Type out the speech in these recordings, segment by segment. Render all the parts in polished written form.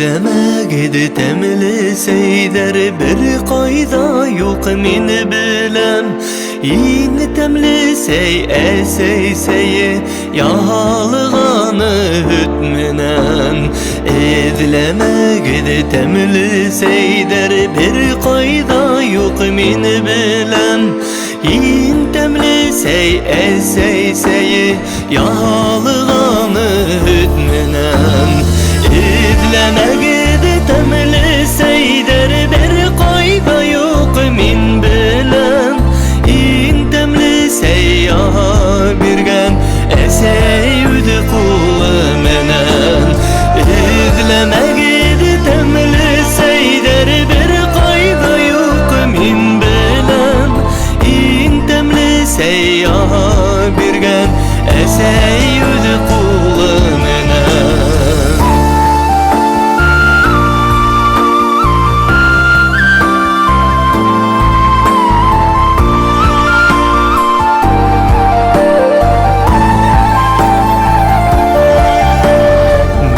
Edleme gidi temli seyder bir kayda yok min bilem. Yine temli sey sey yahalığanı hütmünen. Edleme gidi temli seyder bir kayda yok min bilem. Yine temli sey yahalığanı hütmünen. Edleme gidi temli seyder bir kayda yok min bilem. İn temli seyyaha birgen eseyüdü kulu menen. Edleme gidi temli seyder bir kayda yok min bilem. İn temli seyyaha birgen eseyüdü kulu menen.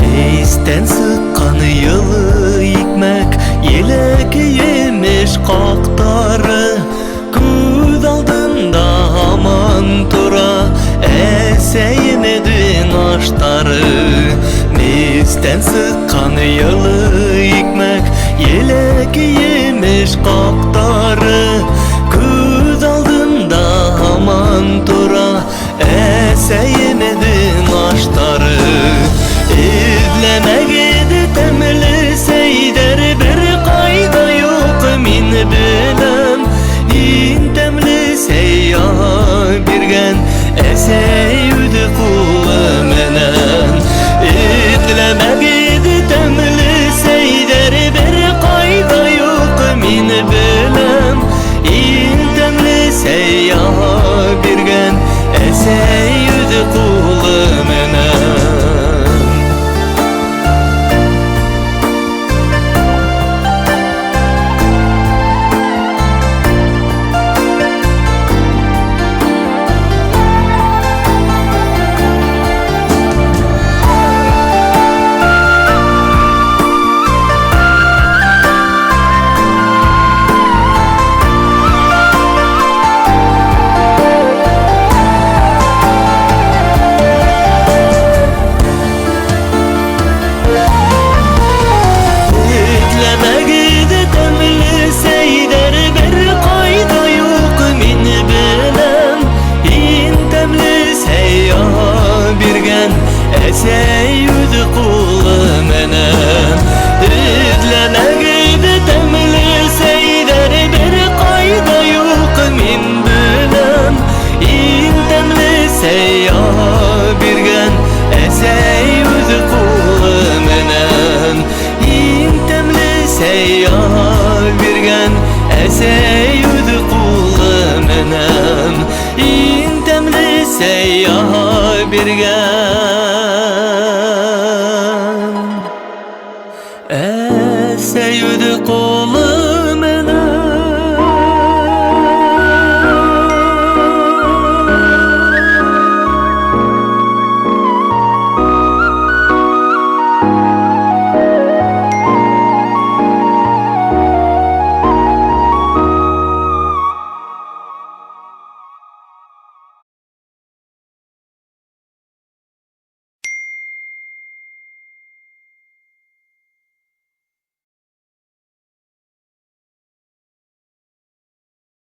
Meysten sıkkanı yılı yıkmak yelek yemiş kaktarı. Kız aldığında aman tura eseyemedin aştarı. Meysten sıkkanı yılı yıkmak yelek yemiş kaktarı. Kız aldığında aman tura eseyemedin aştarı. Edleme gidi temli seyder bir kayda yok min bilem. İn temli seyyaha birgen eseyüdü kulu menen. Edleme gidi temli seyder bir kayda yok min bilem. İn temli seyyaha birgen eseyüdü kulu menen. Eseyüdü kulu menen. Edleme gidi temli seyder bir kayda yok min bilem. İn temli seyyaha birgen eseyüdü kulu menen. İn temli seyyaha birgen eseyüdü kulu menen. İn temli seyyaha birgen eseyüdü kulu